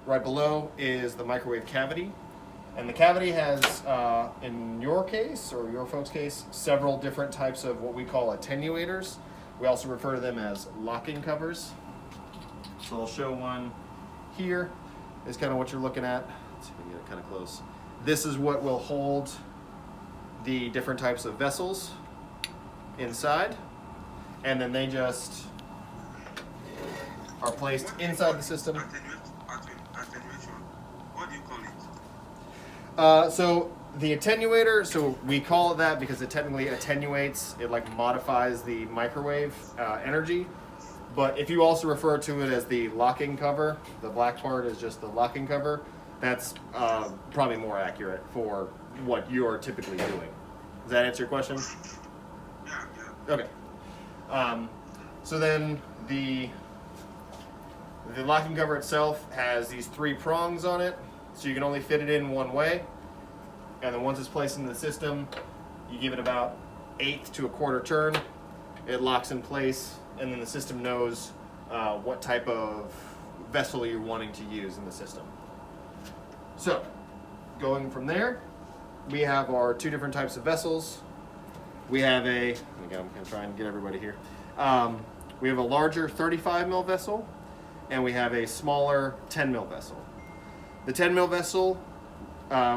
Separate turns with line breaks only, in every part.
Right below is the microwave cavity. And the cavity has, in your case, or your folks' case, several different types of what we call attenuators. We also refer to them as locking covers. So I'll show one here. Is kind of what you're looking at. Let's see if we can get it kind of close. This is what will hold the different types of vessels inside. And then they just are placed inside the system.
Attenuation. What do you call it?
So the attenuator, so we call it that because it technically attenuates, it like modifies the microwave energy. But if you also refer to it as the locking cover, the black part is just the locking cover, that's probably more accurate for what you're typically doing. Does that answer your question?
Yeah.
Okay. So then the locking cover itself has these 3 prongs on it, so you can only fit it in one way. And then once it's placed in the system, you give it about 1/8 to 1/4 turn. It locks in place, and then the system knows what type of vessel you're wanting to use in the system. So, going from there, we have our 2 different types of vessels. We have again, I'm going to try and get everybody here. We have a larger 35 mil vessel, and we have a smaller 10 mil vessel. The 10 mil vessel,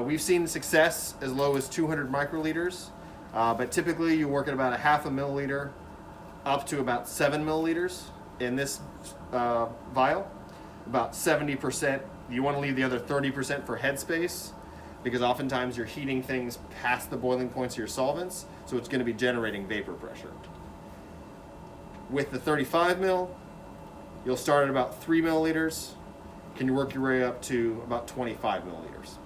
we've seen success as low as 200 microliters, but typically you work at about 1/2 milliliter up to about 7 milliliters in this vial. About 70%, you want to leave the other 30% for headspace, because oftentimes you're heating things past the boiling points of your solvents, so it's going to be generating vapor pressure. With the 35 mil, you'll start at about 3 milliliters. Can you work your way up to about 25 milliliters?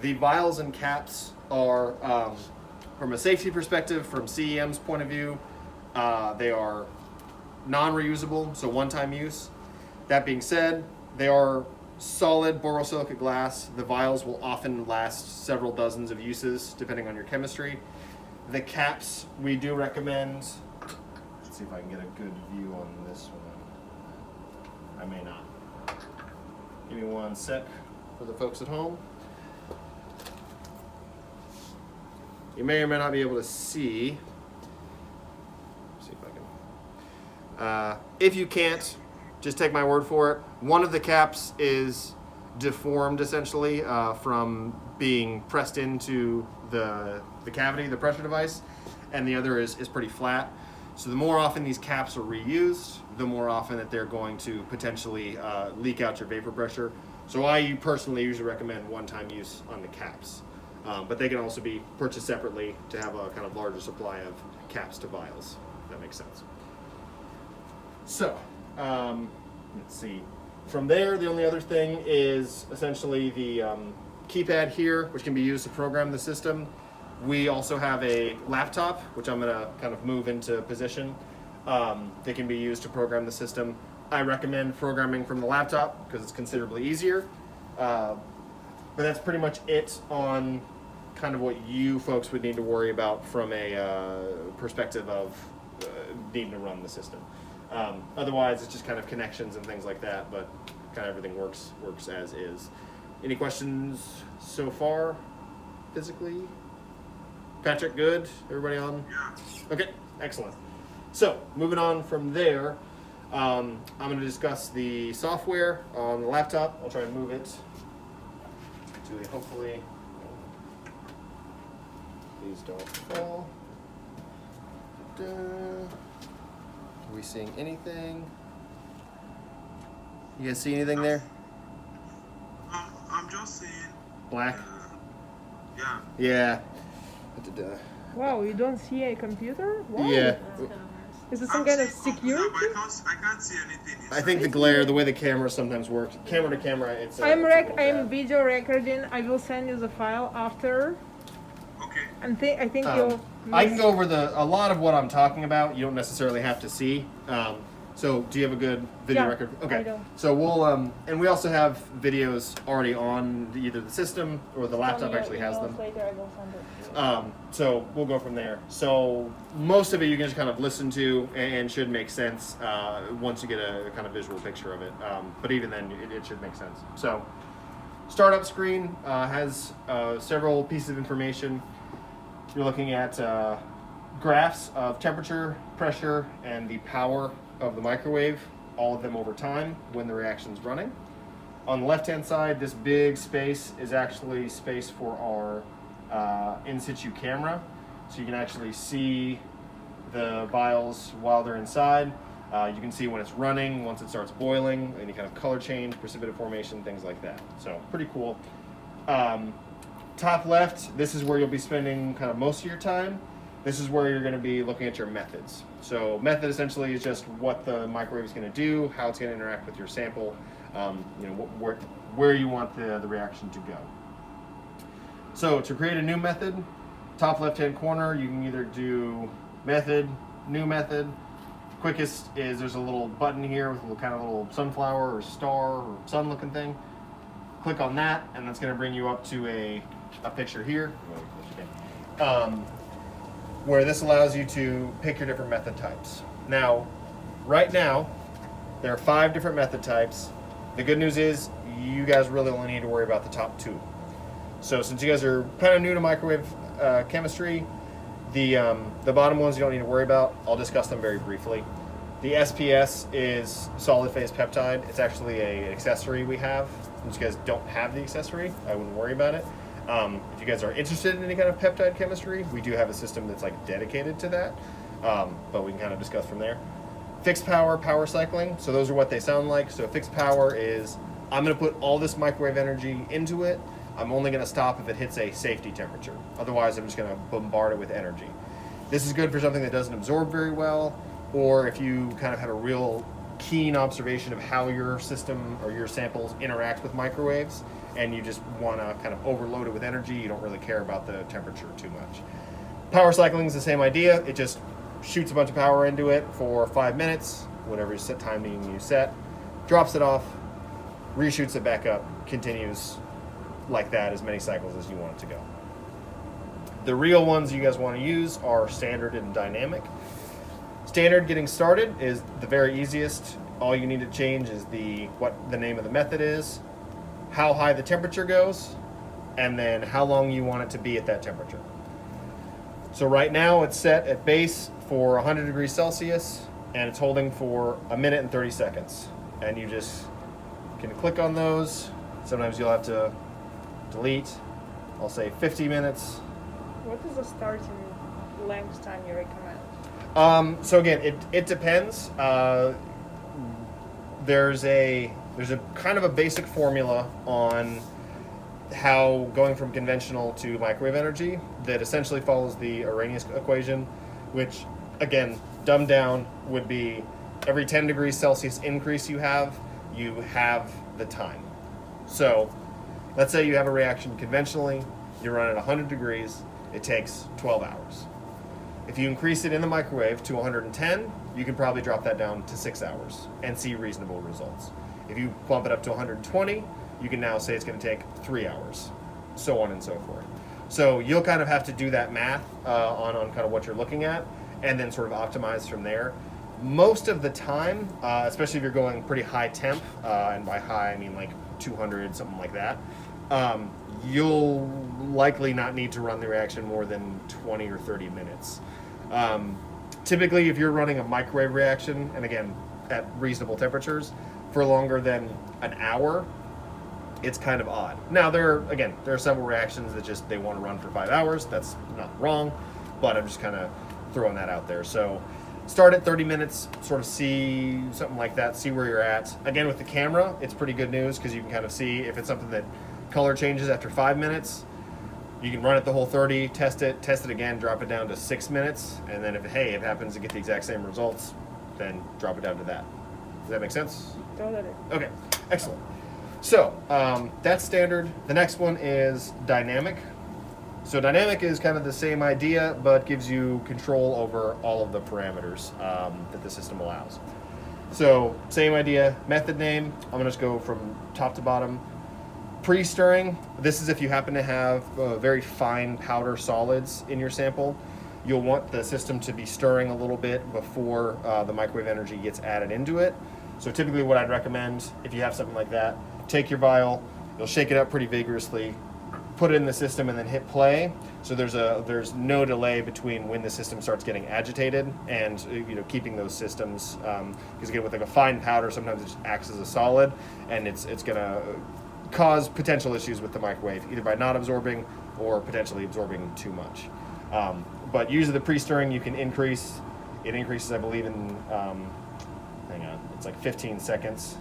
The vials and caps are, from a safety perspective, from CEM's point of view, they are non-reusable, so one-time use. That being said, they are solid borosilicate glass. The vials will often last several dozens of uses, depending on your chemistry. The caps, we do recommend. Let's see if I can get a good view on this one. I may not. Give me one sec for the folks at home. You may or may not be able to see. Let's see if I can. If you can't, just take my word for it. One of the caps is deformed essentially from being pressed into the cavity, the pressure device, and the other is pretty flat. So the more often these caps are reused, the more often that they're going to potentially leak out your vapor pressure. So I personally usually recommend one-time use on the caps. But they can also be purchased separately to have a kind of larger supply of caps to vials, if that makes sense. So, let's see. From there, the only other thing is essentially the keypad here, which can be used to program the system. We also have a laptop, which I'm going to kind of move into position. They can be used to program the system. I recommend programming from the laptop because it's considerably easier. But that's pretty much it on kind of what you folks would need to worry about from a perspective of needing to run the system. Otherwise, it's just kind of connections and things like that, but kind of everything works as is. Any questions so far, physically? Patrick, good? Everybody on?
Yeah.
Okay, excellent. So, moving on from there, I'm going to discuss the software on the laptop. I'll try and move it to hopefully, please don't fall. Are we seeing anything? You guys see anything there?
I'm just saying.
Black?
Yeah.
Yeah.
Wow, you don't see a computer? Wow.
Yeah.
Is it some kind of security?
I can't see anything.
I think the glare, the way the camera sometimes works, camera to camera, it's.
I'm
it's a little bad.
video recording. I will send you the file after.
Okay.
And I think you'll.
I can go over a lot of what I'm talking about. You don't necessarily have to see. So So do you have a good video
Yeah,
record?
I
Okay.
do.
So we'll and we also have videos already on either the system or the laptop actually has them.
Later, I will send it to you.
So we'll go from there. So most of it you can just kind of listen to and should make sense once you get a kind of visual picture of it. But even then, it should make sense. So startup screen has several pieces of information. You're looking at graphs of temperature, pressure, and the power of the microwave, all of them over time when the reaction's running. On the left-hand side, this big space is actually space for our in situ camera. So you can actually see the vials while they're inside. You can see when it's running, once it starts boiling, any kind of color change, precipitate formation, things like that. So pretty cool. Top left, this is where you'll be spending kind of most of your time. This is where you're going to be looking at your methods. So method essentially is just what the microwave is going to do, how it's going to interact with your sample, where you want the reaction to go. So to create a new method, top left-hand corner, you can either do method, new method. Quickest is there's a little button here with a little sunflower or star or sun looking thing. Click on that, and that's going to bring you up to a picture here. Where this allows you to pick your different method types. Now, right now, there are 5 different method types. The good news is you guys really only need to worry about the top 2. So since you guys are kind of new to microwave chemistry, the bottom ones you don't need to worry about. I'll discuss them very briefly. The SPS is solid phase peptide. It's actually an accessory we have. Since you guys don't have the accessory, I wouldn't worry about it. If you guys are interested in any kind of peptide chemistry, we do have a system that's dedicated to that, but we can kind of discuss from there. Fixed power, power cycling, so those are what they sound like. So fixed power is, I'm going to put all this microwave energy into it. I'm only going to stop if it hits a safety temperature. Otherwise, I'm just going to bombard it with energy. This is good for something that doesn't absorb very well, or if you kind of have a real keen observation of how your system or your samples interact with microwaves, and you just want to kind of overload it with energy. You don't really care about the temperature too much. Power cycling is the same idea. It just shoots a bunch of power into it for 5 minutes, whatever set timing you set, drops it off, reshoots it back up, continues like that as many cycles as you want it to go. The real ones you guys want to use are standard and dynamic. Standard getting started is the very easiest. All you need to change is what the name of the method is, how high the temperature goes, and then how long you want it to be at that temperature. So right now it's set at base for 100 degrees Celsius, and it's holding for 1 minute and 30 seconds. And you just can click on those. Sometimes you'll have to delete. I'll say 50 minutes.
What is the starting length time you recommend?
So again, it depends. There's a kind of a basic formula on how going from conventional to microwave energy that essentially follows the Arrhenius equation, which again, dumbed down, would be every 10 degrees Celsius increase you have the time. So let's say you have a reaction conventionally, you run at 100 degrees, it takes 12 hours. If you increase it in the microwave to 110, you can probably drop that down to 6 hours and see reasonable results. If you bump it up to 120, you can now say it's going to take 3 hours, so on and so forth. So you'll kind of have to do that math on kind of what you're looking at, and then sort of optimize from there. Most of the time, especially if you're going pretty high temp, and by high I mean like 200, something like that, you'll likely not need to run the reaction more than 20 or 30 minutes. Typically, if you're running a microwave reaction, and again, at reasonable temperatures, for longer than an hour, it's kind of odd. Now, there are several reactions that they want to run for 5 hours. That's not wrong, but I'm just kind of throwing that out there. So start at 30 minutes, sort of see something like that, see where you're at. Again, with the camera, it's pretty good news because you can kind of see if it's something that color changes after 5 minutes. You can run it the whole 30, test it again, drop it down to 6 minutes, and then if it happens to get the exact same results, then drop it down to that. Does that make sense?
Totally.
Okay, excellent. So that's standard. The next one is dynamic. So dynamic is kind of the same idea, but gives you control over all of the parameters that the system allows. So same idea, method name. I'm gonna just go from top to bottom. Pre-stirring, this is if you happen to have very fine powder solids in your sample. You'll want the system to be stirring a little bit before the microwave energy gets added into it. So typically what I'd recommend, if you have something like that, take your vial, you'll shake it up pretty vigorously, put it in the system and then hit play. So there's no delay between when the system starts getting agitated and keeping those systems, because again with like a fine powder sometimes it just acts as a solid and it's gonna cause potential issues with the microwave either by not absorbing or potentially absorbing too much. But usually the pre-stirring you can increase. It increases I believe in hang on, it's like 15 seconds.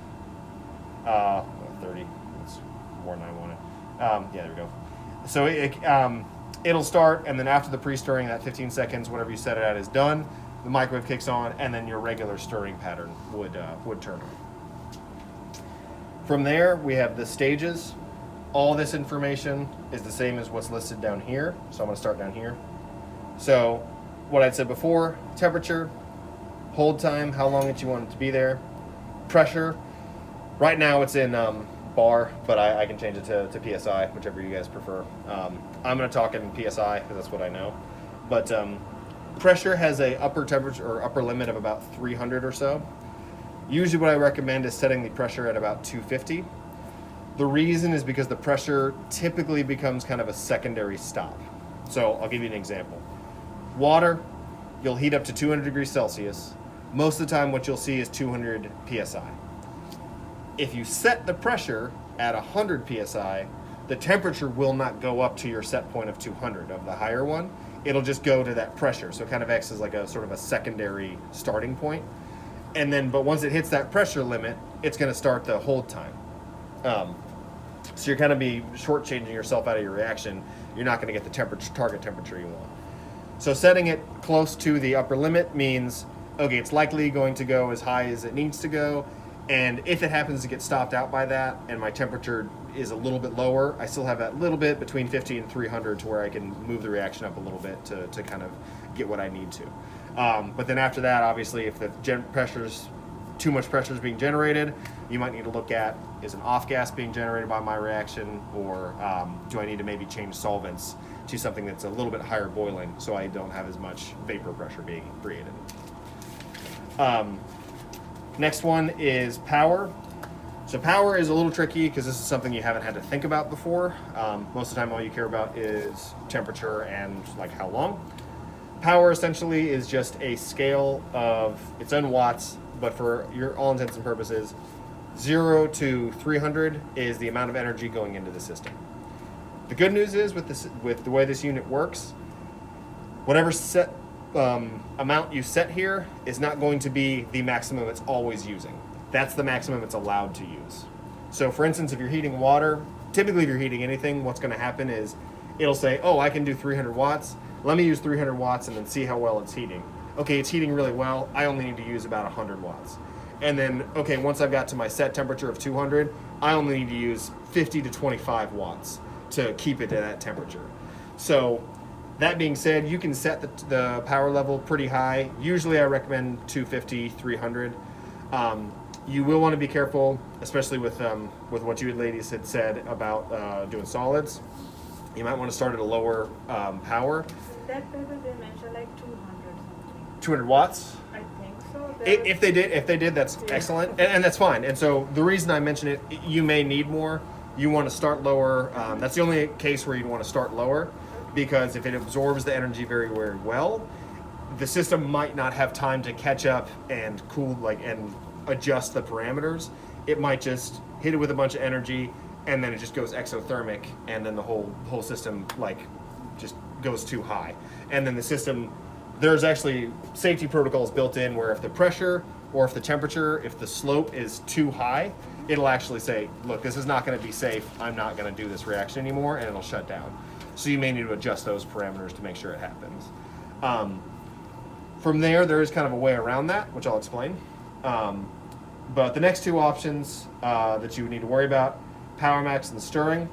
30. It's more than I wanted. Yeah, there we go. So it'll start, and then after the pre-stirring, that 15 seconds, whatever you set it at, is done. The microwave kicks on, and then your regular stirring pattern would turn on. From there, we have the stages. All this information is the same as what's listed down here. So I'm going to start down here. So what I'd said before: temperature, hold time, how long that you want it to be there, pressure. Right now it's in bar, but I can change it to PSI, whichever you guys prefer. I'm going to talk in PSI because that's what I know. But pressure has a upper temperature or upper limit of about 300 or so. Usually what I recommend is setting the pressure at about 250. The reason is because the pressure typically becomes kind of a secondary stop. So I'll give you an example. Water, you'll heat up to 200 degrees Celsius. Most of the time what you'll see is 200 PSI. If you set the pressure at 100 PSI, the temperature will not go up to your set point of 200 of the higher one. It'll just go to that pressure. So it kind of acts as like a sort of a secondary starting point. And then, but once it hits that pressure limit, it's going to start the hold time. So you're kind of be shortchanging yourself out of your reaction. You're not going to get the target temperature you want. So setting it close to the upper limit means, okay, it's likely going to go as high as it needs to go. And if it happens to get stopped out by that and my temperature is a little bit lower, I still have that little bit between 50 and 300 to where I can move the reaction up a little bit to kind of get what I need to. But then after that, obviously, if the too much pressure is being generated, you might need to look at, is an off gas being generated by my reaction, or do I need to maybe change solvents to something that's a little bit higher boiling so I don't have as much vapor pressure being created. Next one is power. So power is a little tricky because this is something you haven't had to think about before. Most of the time all you care about is temperature and like how long. Power essentially is just a scale of, it's in watts, but for your all intents and purposes, 0 to 300 is the amount of energy going into the system. The good news is with the way this unit works, whatever set amount you set here is not going to be the maximum it's always using. That's the maximum it's allowed to use. So for instance, if you're heating water, typically if you're heating anything, what's going to happen is it'll say, oh, I can do 300 watts. Let me use 300 watts and then see how well it's heating. Okay, it's heating really well. I only need to use about 100 watts. And then, okay, once I've got to my set temperature of 200, I only need to use 50 to 25 watts to keep it at that temperature. So that being said, you can set the power level pretty high. Usually I recommend 250, 300. You will want to be careful, especially with what you ladies had said about doing solids. You might want to start at a lower power.
That paper they mentioned like 200 something.
200 watts?
I think so.
If they did, that's excellent, and that's fine. And so the reason I mention it, you may need more. You want to start lower. That's the only case where you'd want to start lower, because if it absorbs the energy very, very well, the system might not have time to catch up and cool, and adjust the parameters. It might just hit it with a bunch of energy, and then it just goes exothermic, and then the whole system just goes too high. And then the system, there's actually safety protocols built in where if the pressure or if the temperature, if the slope is too high, it'll actually say, look, this is not going to be safe. I'm not going to do this reaction anymore, and it'll shut down. So you may need to adjust those parameters to make sure it happens. From there is kind of a way around that, which I'll explain. But the next two options that you would need to worry about, power max and stirring.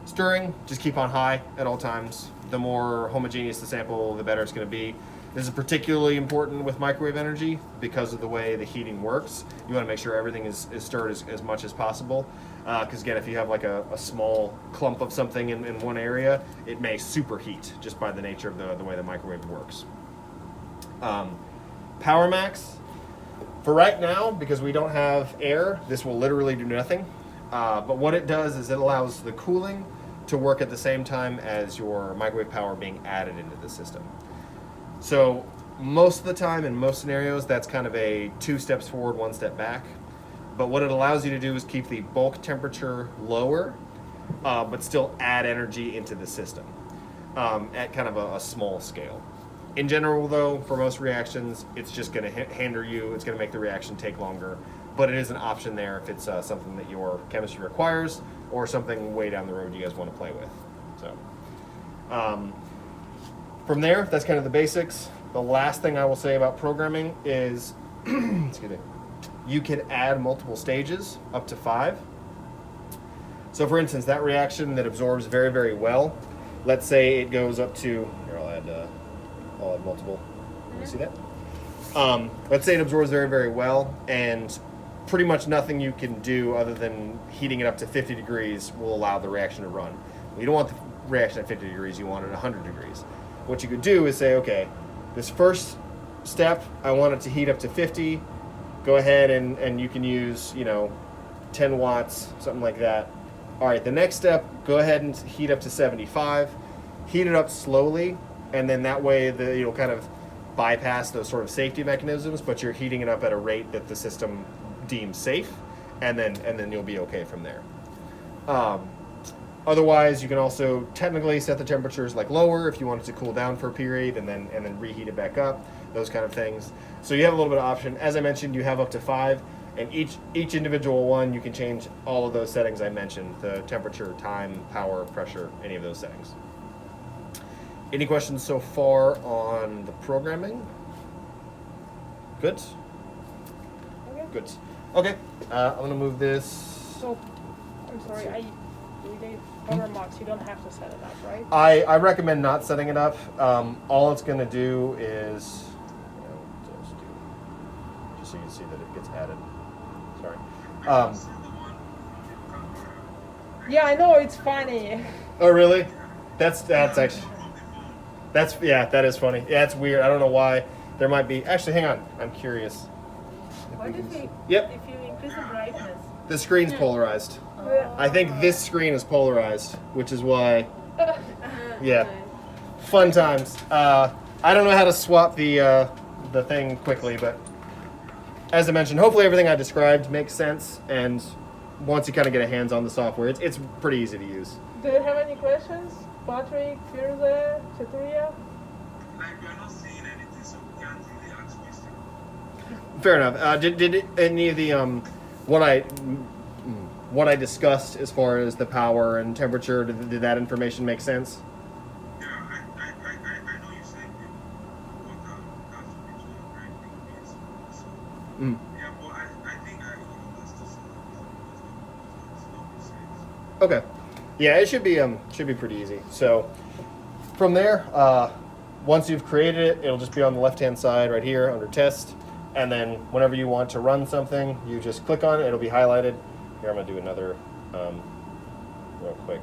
Stirring, just keep on high at all times. The more homogeneous the sample, the better it's going to be. This is particularly important with microwave energy because of the way the heating works. You want to make sure everything is stirred as much as possible. Because again, if you have like a small clump of something in one area, it may superheat just by the nature of the way the microwave works. Power max. For right now, because we don't have air, this will literally do nothing. But what it does is it allows the cooling to work at the same time as your microwave power being added into the system. So most of the time, in most scenarios, that's kind of a 2 steps forward, 1 step back. But what it allows you to do is keep the bulk temperature lower, but still add energy into the system at kind of a small scale. In general, though, for most reactions, it's just going to hinder you. It's going to make the reaction take longer. But it is an option there if it's something that your chemistry requires or something way down the road you guys want to play with. So, from there, that's kind of the basics. The last thing I will say about programming is, excuse me, you can add multiple stages, up to 5. So for instance, that reaction that absorbs very, very well, let's say it goes up to, here I'll add multiple, you see that? Let's say it absorbs very, very well, and pretty much nothing you can do other than heating it up to 50 degrees will allow the reaction to run. You don't want the reaction at 50 degrees, you want it at 100 degrees. What you could do is say, okay, this first step, I want it to heat up to 50. Go ahead and you can use, 10 watts, something like that. All right, the next step, go ahead and heat up to 75. Heat it up slowly, and then that way you'll kind of bypass those sort of safety mechanisms, but you're heating it up at a rate that the system deems safe, and then you'll be okay from there. Otherwise, you can also technically set the temperatures like lower if you want it to cool down for a period and then reheat it back up, those kind of things. So you have a little bit of option. As I mentioned, you have up to 5, and each individual one you can change all of those settings I mentioned: the temperature, time, power, pressure, any of those settings. Any questions so far on the programming? Good?
Okay.
Good. Okay, I'm gonna move this.
So, I'm sorry, the power max, you don't have to set it up, right?
I recommend not setting it up. All it's going to do is, just so you can see that it gets added. Sorry.
Yeah, I know, it's funny.
Oh, really? That's actually, that is funny. Yeah, it's weird. I don't know why. There might be, actually, hang on. I'm curious.
What if
Yep.
if you increase the brightness?
The screen's polarized. I think this screen is polarized, which is why, yeah. Fun times. I don't know how to swap the thing quickly, but as I mentioned, hopefully everything I described makes sense, and once you kind of get a hands on the software, it's pretty easy to use.
Do you have any questions? Patrick, Firza, Chetria?
Like, we're not seeing anything, so we can't really ask questions.
Fair enough. Did any of the what I discussed as far as the power and temperature, did that information make sense?
Yeah, I know you said what that's between right thing is. So, yeah, but I think I understood some.
Okay. Yeah, it should be pretty easy. So from there, once you've created it, it'll just be on the left-hand side right here under test. And then whenever you want to run something, you just click on it. It'll be highlighted. Here, I'm going to do another real quick.